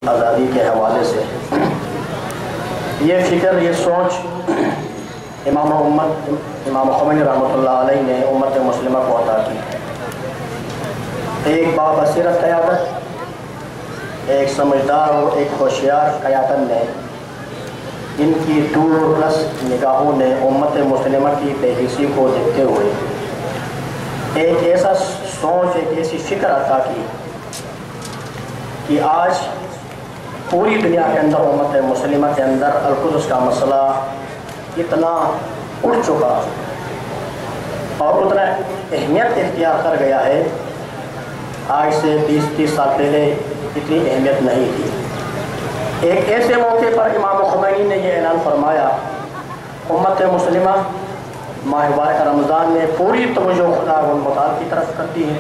آزادی کے حوالے سے یہ فکر، یہ سوچ امام خمینی رحمۃ اللہ علیہ نے امت مسلمہ کو عطا کی۔ ایک بابصیرت قیادت، ایک سمجھدار اور ایک ہوشیار قیادت نے، ان کی دور رس نگاہوں نے امت مسلمہ کی بے حسی کو دیکھتے ہوئے ایک ایسا سوچ، ایک ایسی فکر عطا کی کہ آج پوری دنیا کے اندر امت مسلمہ کے اندر القدس کا مسئلہ اتنا اٹھ چکا اور اتنا اہمیت اختیار کر گیا ہے، آج سے 20-30 سال پہلے اتنی اہمیت نہیں تھی۔ ایک ایسے موقع پر امام خمینی نے یہ اعلان فرمایا، امت مسلمہ ماہ مبارک رمضان میں پوری توجہ خدا و متعال کی طرف کرتی ہے،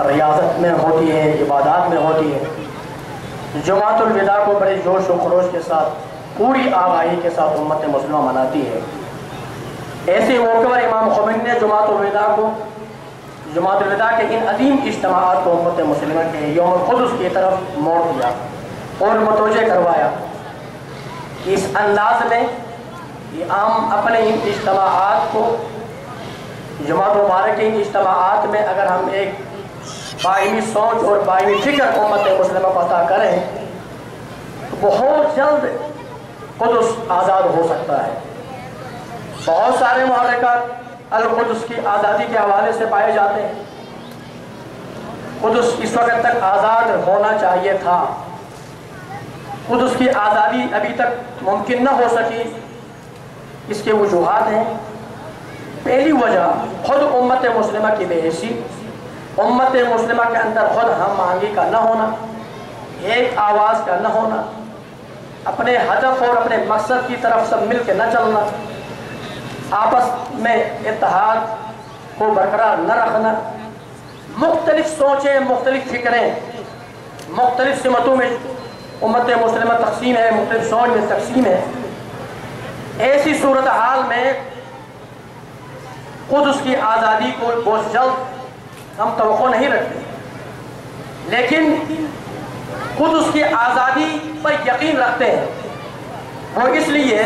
ریاضت میں ہوتی ہے، عبادات میں ہوتی ہے۔ جمعۃ الوداع کو بڑے جوش و خروش کے ساتھ، پوری آگاہی کے ساتھ امت مسلمہ مناتی ہے۔ ایسے موقع پر امام خمینی نے جمعۃ الوداع کے ان عظیم اجتماعات کو امت مسلمہ کے یوم القدس کی طرف موڑ دیا اور متوجہ کروایا کہ اس انداز میں کہ ہم اپنے ان اجتماعات کو، جمعۃ مبارک کے ان اجتماعات میں اگر ہم ایک باہمی سوچ اور باہمی فکر امت مسلمہ کو عطا کریں تو بہت جلد قدس آزاد ہو سکتا ہے۔ بہت سارے محرکات القدس کی آزادی کے حوالے سے پائے جاتے ہیں۔ قدس اس وقت تک آزاد ہونا چاہیے تھا، قدس کی آزادی ابھی تک ممکن نہ ہو سکی۔ اس کے وجوہات ہیں۔ پہلی وجہ خود امت مسلمہ کی بے حسی، امت مسلمہ کے اندر خود ہم آہنگی کا نہ ہونا، ایک آواز کا نہ ہونا، اپنے ہدف اور اپنے مقصد کی طرف سب مل کے نہ چلنا، آپس میں اتحاد کو برقرار نہ رکھنا، مختلف سوچیں، مختلف فکریں، مختلف سمتوں میں امت مسلمہ تقسیم ہے، مختلف سوچ میں تقسیم ہے۔ ایسی صورتحال میں قدس کی آزادی کو بہت جلد ہم توقع نہیں رکھتے، لیکن قدس کی آزادی پر یقین رکھتے ہیں۔ وہ اس لیے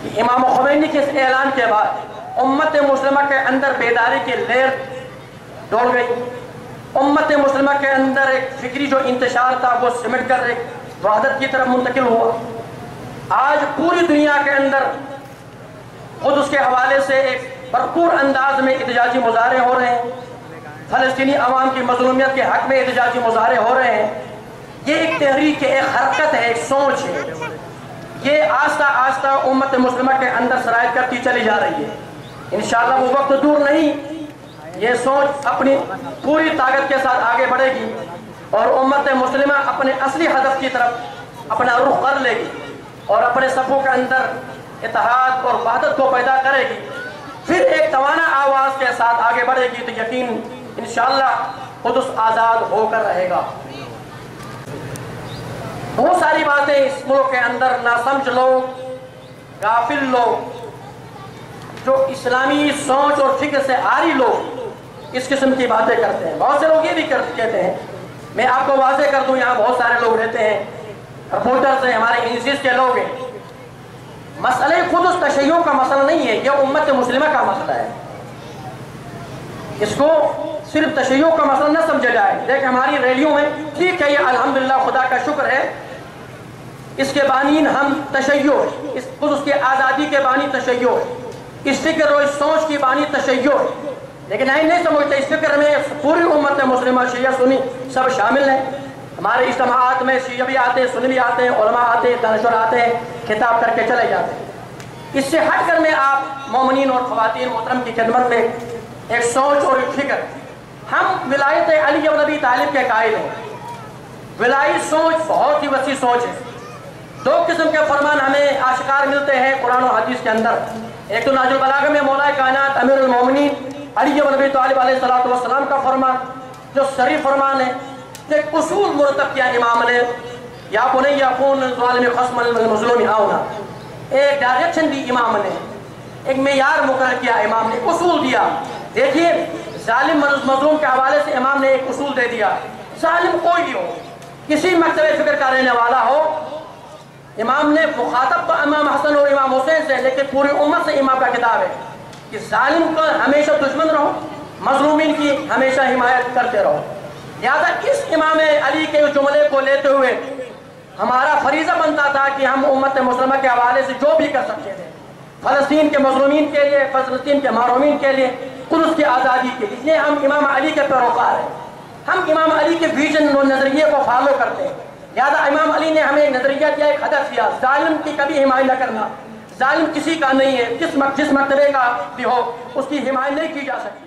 کہ امام خمینی کے اس اعلان کے بعد امت مسلمہ کے اندر بیداری کی لہر دوڑ گئی، امت مسلمہ کے اندر ایک فکری جو انتشار تھا وہ سمٹ کر ایک وحدت کی طرف منتقل ہوا۔ آج پوری دنیا کے اندر قدس کے حوالے سے ایک بھرپور انداز میں احتجاجی مظاہرے ہو رہے ہیں، فلسطینی عوام کی مظلومیت کے حق میں احتجاجی مظاہرے ہو رہے ہیں۔ یہ ایک تحریک ہے، ایک حرکت ہے، ایک سوچ ہے، یہ آہستہ آہستہ امت مسلمہ کے اندر سرایت کرتی چلی جا رہی ہے۔ انشاءاللہ وہ وقت دور نہیں، یہ سوچ اپنی پوری طاقت کے ساتھ آگے بڑھے گی اور امت مسلمہ اپنے اصلی ہدف کی طرف اپنا رخ کر لے گی اور اپنے صفوں کے اندر اتحاد اور وحدت کو پیدا کرے گی، پھر ایک توانا آواز کے ساتھ آگے بڑھے گی تو یقین انشاءاللہ قدس آزاد ہو کر رہے گا۔ بہت ساری باتیں اس ملک کے اندر ناسمجھ لوگ، غافل لوگ، جو اسلامی سوچ اور فکر سے عاری لوگ اس قسم کی باتیں کرتے ہیں۔ بہت سے لوگ یہ بھی کہتے ہیں، میں آپ کو واضح کر دوں، یہاں بہت سارے لوگ رہتے ہیں، رپورٹرز ہیں، ہمارے انسٹیٹیوٹ کے لوگ ہیں۔ مسئلہ قدس تشیع کا مسئلہ نہیں ہے، یہ امت مسلمہ کا مسئلہ ہے۔ اس کو صرف تشیع کا مسئلہ نہ سمجھا جائے۔ دیکھ ہماری ریلیوں میں ٹھیک ہے، یہ الحمدللہ خدا کا شکر ہے، اس کے بانین ہم تشیع، اس قدس کی آزادی کے بانی تشیع، اس فکر اور اس سوچ کی بانی تشیع، لیکن نہیں سمجھتے اس فکر میں پوری امت مسلمہ شیعہ سنی سب شامل ہیں۔ ہمارے اجتماعات میں شیعہ بھی آتے ہیں، سنی بھی آتے ہیں، علماء آتے ہیں، دانشور آتے ہیں، خطاب کر کے چلے جاتے ہیں۔ اس سے ہٹ کر میں آپ مومنین اور خواتین محترم کی خدمت میں ایک سوچ اور ایک فکر، ہم ولایت علی بن ابی طالب کے قائل ہیں۔ ولایت سوچ بہت ہی وسیع سوچ ہے۔ دو قسم کے فرمان ہمیں آشکار ملتے ہیں قرآن و حدیث کے اندر۔ ایک تو نہج البلاغہ میں مولا کائنات امیر المومنین علی بن ابی طالب علیہ السلام کا فرمان جو صریح فرمان ہے، ایک اصول مرتب کیا امام نے، یا بنی کون ظالم خصم المظلوم آؤنا، ایک ڈائریکشن دی امام نے، ایک معیار مقرر کیا امام نے، اصول دیا۔ دیکھیے ظالم مظلوم کے حوالے سے امام نے ایک اصول دے دیا، ظالم کوئی بھی ہو، کسی مکتب فکر کا رہنے والا ہو، امام نے مخاطب تو امام حسن اور امام حسین سے، لیکن پوری امت سے امام کا خطاب ہے کہ ظالم کا ہمیشہ دشمن رہو، مظلومین کی ہمیشہ حمایت کرتے رہو۔ لہذا اس امام علی کے جملے کو لیتے ہوئے ہمارا فریضہ بنتا تھا کہ ہم امت مسلمہ کے حوالے سے جو بھی کر سکتے تھے، فلسطین کے مظلومین کے لیے، فلسطین کے محرومین کے لیے، قدس کی آزادی کے لیے، اس لیے ہم امام علی کے پیروکار ہیں، ہم امام علی کے ویژن اور نظریے کو فالو کرتے ہیں۔ لہذا امام علی نے ہمیں ایک نظریہ دیا، ایک ہدف دیا، ظالم کی کبھی حمایت نہ کرنا۔ ظالم کسی کا نہیں ہے، جس مرتبے کا بھی ہو اس کی حمایت نہیں کی جا سکتی۔